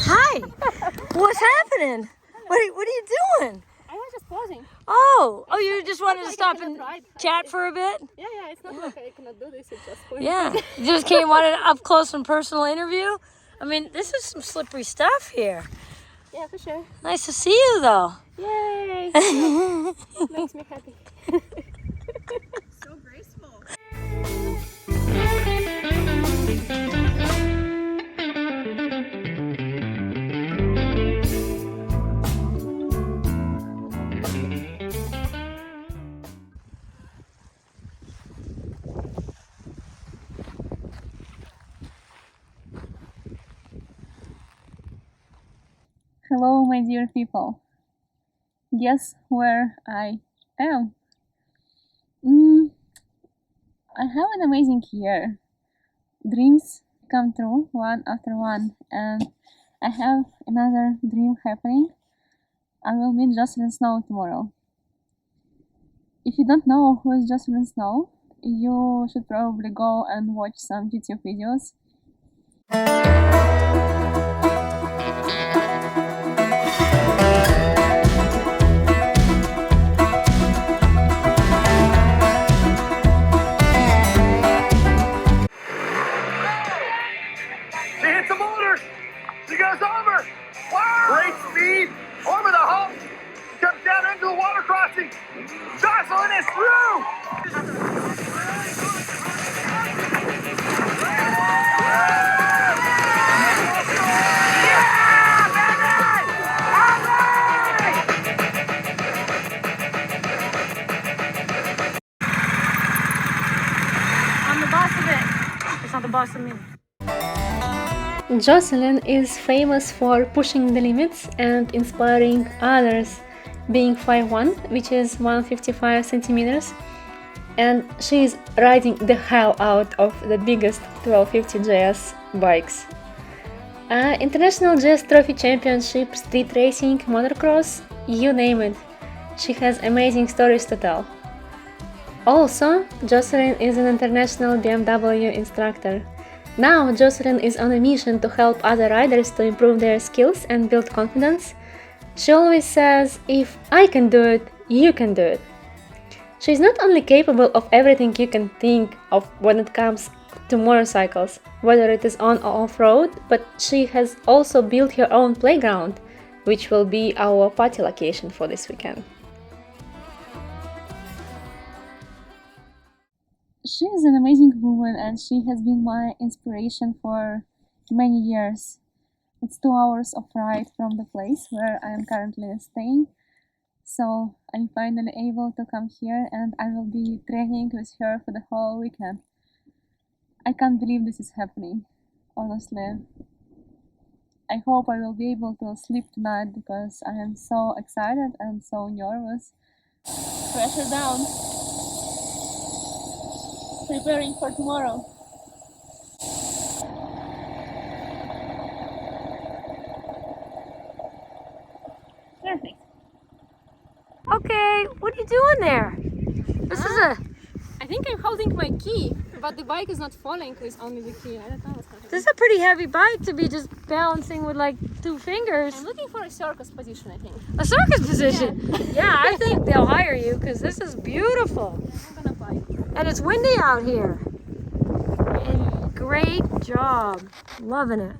Hi. What's happening? What are you doing? I was just pausing. Oh, you just wanted to stop and chat for a bit? Yeah, it's not like I cannot do this. It's just point. Yeah, you just came on an up close and personal interview. I mean, this is some slippery stuff here. Yeah, for sure. Nice to see you, though. Yay! Makes me happy. So graceful. Hello, my dear people. Guess where I am? I have an amazing year. Dreams come true one after one, and I have another dream happening. I will meet Jocelyn Snow tomorrow. If you don't know who is Jocelyn Snow, you should probably go and watch some YouTube videos. She hits the motor. She goes over. Wow. Great speed. Over the hump. Comes down into the water crossing. Jocelyn is through. I'm the boss of it. It's not the boss of me. Jocelyn is famous for pushing the limits and inspiring others, being 5'1", which is 155 centimeters, and she is riding the hell out of the biggest 1250 GS bikes. International GS Trophy Championship, street racing, motocross, you name it. She has amazing stories to tell. Also, Jocelyn is an international BMW instructor. Now, Jocelyn is on a mission to help other riders to improve their skills and build confidence. She always says, if I can do it, you can do it. She's not only capable of everything you can think of when it comes to motorcycles, whether it is on or off-road, but she has also built her own playground, which will be our party location for this weekend. She is an amazing woman and she has been my inspiration for many years. It's 2 hours of ride from the place where I am currently staying. So I'm finally able to come here and I will be training with her for the whole weekend. I can't believe this is happening, honestly. I hope I will be able to sleep tonight because I am so excited and so nervous. Pressure down. Preparing for tomorrow. Perfect. Okay, what are you doing there? This is a. I think I'm holding my key, but the bike is not falling with only the key. I don't know what's happening. This is a pretty heavy bike to be just balancing with like 2 fingers. I'm looking for a circus position, I think. A circus position. Yeah, I think they'll hire you because this is beautiful. I'm gonna buy it. And it's windy out here. And great job. Loving it.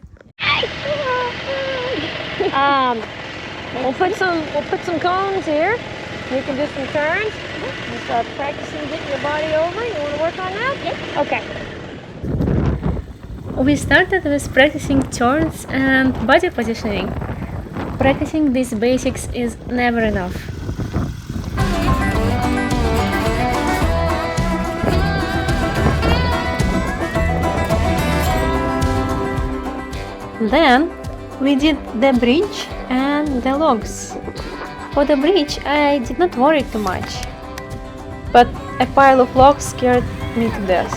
We'll put some cones here. You can do some turns. And start practicing getting your body over. You want to work on that? Yeah. Okay. We started with practicing turns and body positioning. Practicing these basics is never enough. Then we did the bridge and the logs. For the bridge I did not worry too much, but a pile of logs scared me to death.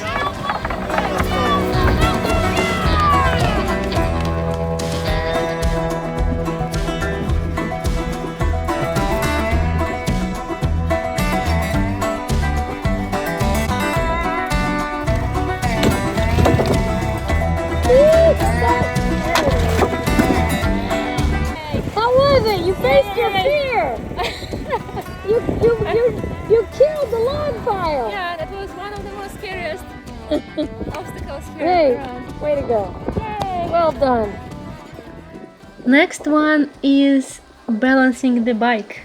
go. Yay, well done. Next one is balancing the bike,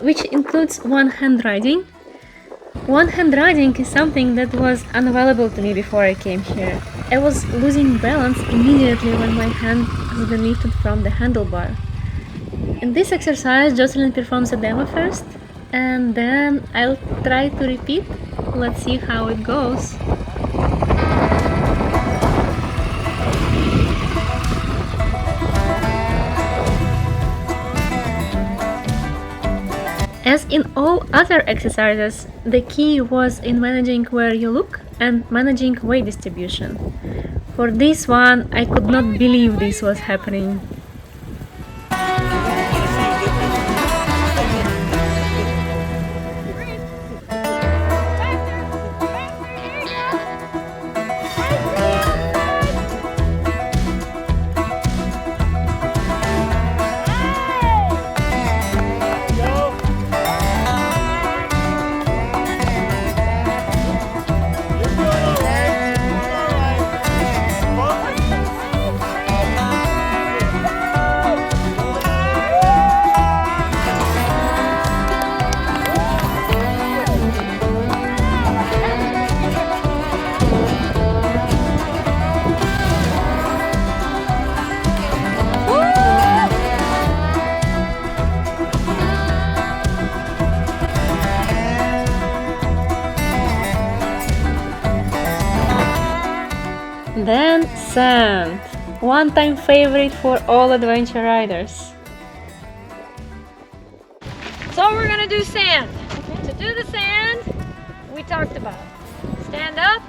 which includes one-hand riding. One-hand riding is something that was unavailable to me before I came here. I was losing balance immediately when my hand has been lifted from the handlebar. In this exercise, Jocelyn performs a demo first, and then I'll try to repeat. Let's see how it goes. As in all other exercises, the key was in managing where you look and managing weight distribution. For this one, I could not believe this was happening. Then sand, one-time favorite for all adventure riders. So we're gonna do sand. To do the sand, we talked about stand up,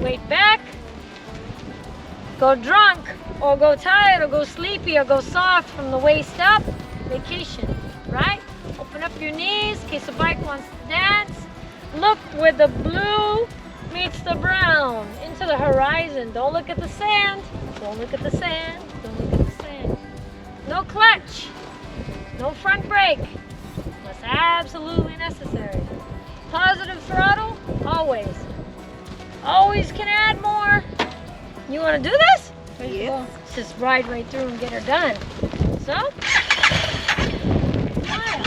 weight back, go drunk, or go tired, or go sleepy, or go soft from the waist up. Vacation, right? Open up your knees in case the bike wants to dance. Look where the blue meets the brown, into the horizon. Don't look at the sand. Don't look at the sand. Don't look at the sand. No clutch. No front brake. Unless absolutely necessary. Positive throttle, always. Always can add more. You want to do this? Yes. Let's just ride right through and get her done. So, smile.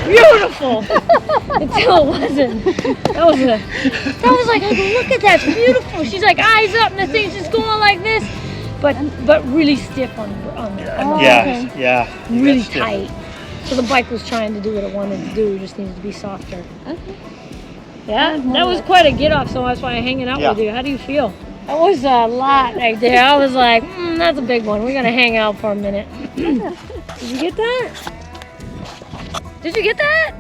Beautiful until it wasn't. That was like, I go, look at that, it's beautiful. She's like eyes up and the thing's just going like this, but really stiff on the Yeah, yeah. really That's different. tight. So the bike was trying to do what it wanted to do, it just needed to be softer. Okay. Yeah, that was quite a get off, so that's why I'm hanging out Yeah. with you. How do you feel? That was a lot right there. I was like, that's a big one. We're gonna hang out for a minute. Did you get that? Did you get that?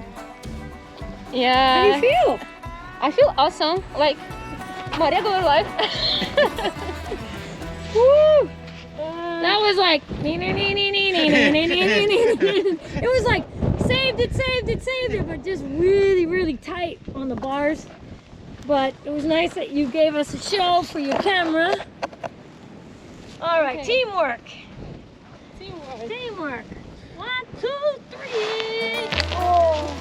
How Yeah. do you feel? I feel awesome. Like Maria Dolor life. Woo! That was like, it was like, saved it, but just really, really tight on the bars. But it was nice that you gave us a show for your camera. All right, Okay. teamwork. Teamwork. Teamwork. 1, 2, 3. Oh.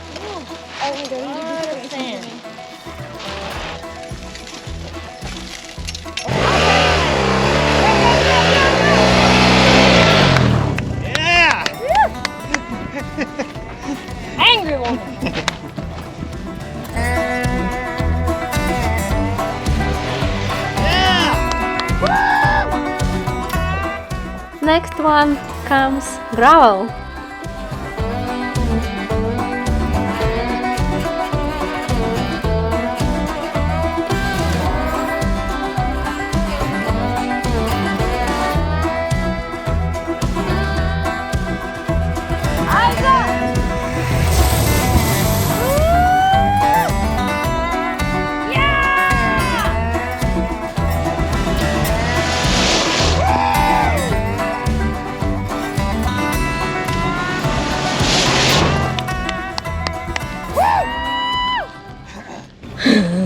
Oh, we got to sand. Yeah! Angry woman. Next one comes gravel.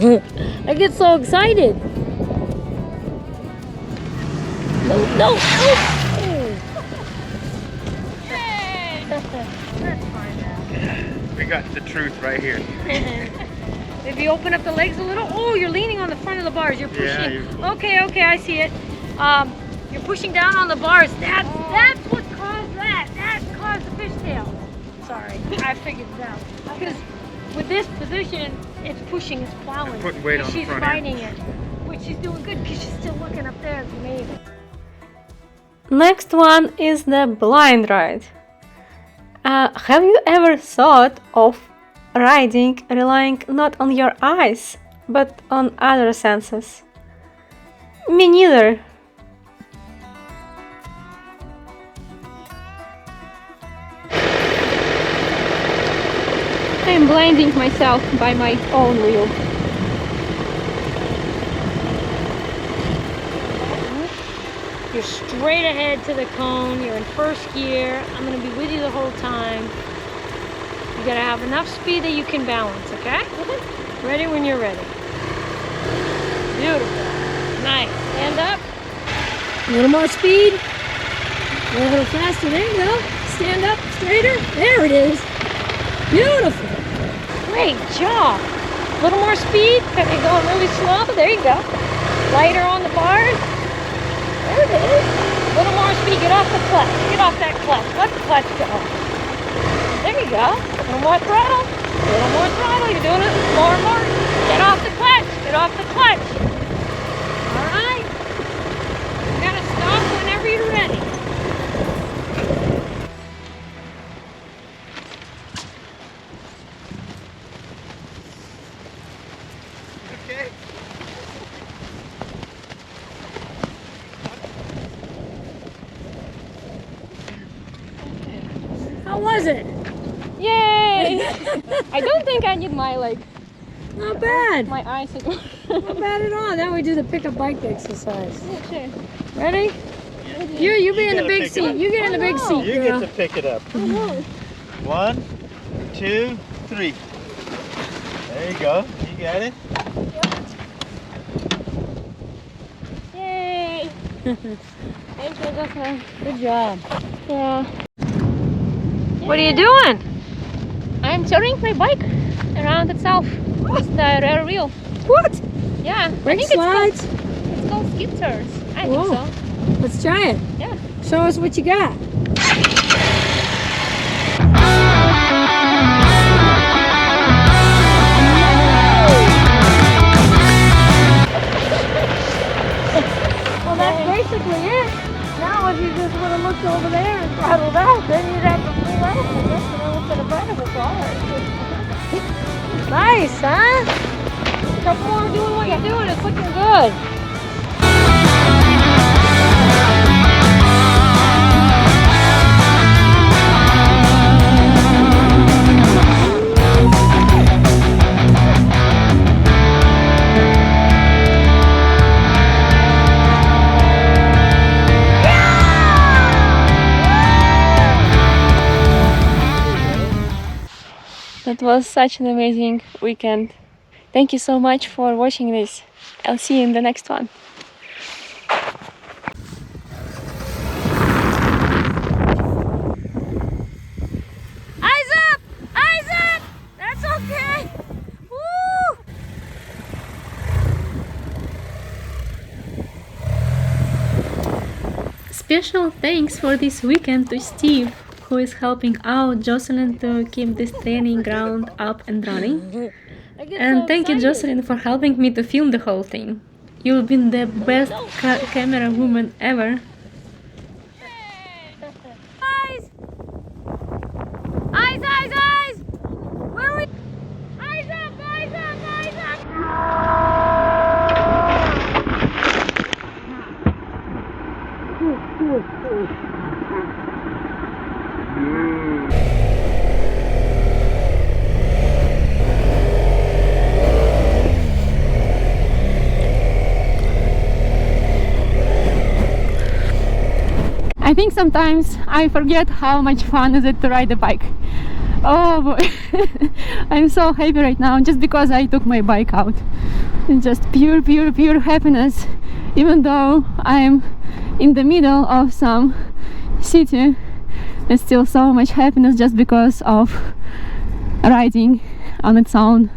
I get so excited. No, no, no. That's fine now. We got the truth right here. If you open up the legs a little, oh, you're leaning on the front of the bars. You're pushing. Yeah, you're cool. Okay, I see it. You're pushing down on the bars. That's what caused that. That caused the fishtail. Sorry, I figured it out. Because with this position, it's pushing, it's plowing. Putting weight and on the she's front fighting it, which she's doing good because she's still looking up there. It's amazing. Next one is the blind ride. Have you ever thought of riding relying not on your eyes, but on other senses? Me neither. I am blinding myself by my own wheel. You're straight ahead to the cone. You're in first gear. I'm going to be with you the whole time. You got to have enough speed that you can balance, okay? Ready when you're ready. Beautiful. Nice. Stand up. A little more speed. A little faster. There you go. Stand up straighter. There it is. Beautiful. Great job. A little more speed. Got me going really slow. There you go. Lighter on the bars. There it is. A little more speed. Get off the clutch. Get off that clutch. Let the clutch go. There you go. A little more throttle. A little more throttle. You're doing it more and more. Get off the clutch. Get off the clutch. All right. You gotta stop whenever you're ready. Okay. How was it? Yay! I don't think I need my Not bad. my eyes. Not bad at all. Now we do the pick-up bike exercise. Okay. Ready? You be in the gotta big pick it seat. up. You get in the big seat, You girl. get to pick it up. 1, 2, 3. There you go. You got it. Yay! Thank you, Jocelyn. Good job. Yeah. What are you doing? I'm turning my bike around itself with the rear wheel. What? Yeah. Brake I think slides? it's called skip turns. I Whoa. think so. Let's try it. Yeah. Show us what you got. Well, that's basically it. Now, if you just would have looked over there and throttled out, then you'd have to pull out and that's the one to the front of the car. Nice, huh? A couple more doing what you're doing. It's looking good. That was such an amazing weekend. Thank you so much for watching this. I'll see you in the next one. Eyes up! Eyes up! That's okay. Woo! Special thanks for this weekend to Steve, who is helping out Jocelyn to keep this training ground up and running. And thank you, Jocelyn, for helping me to film the whole thing. You've been the best camera woman ever. Eyes! Eyes, eyes, eyes! Where are we? Eyes up, eyes up, eyes up! I think sometimes I forget how much fun is it to ride a bike. Oh boy. I'm so happy right now just because I took my bike out. It's just pure happiness. Even though I'm in the middle of some city, it's still so much happiness just because of riding on its own.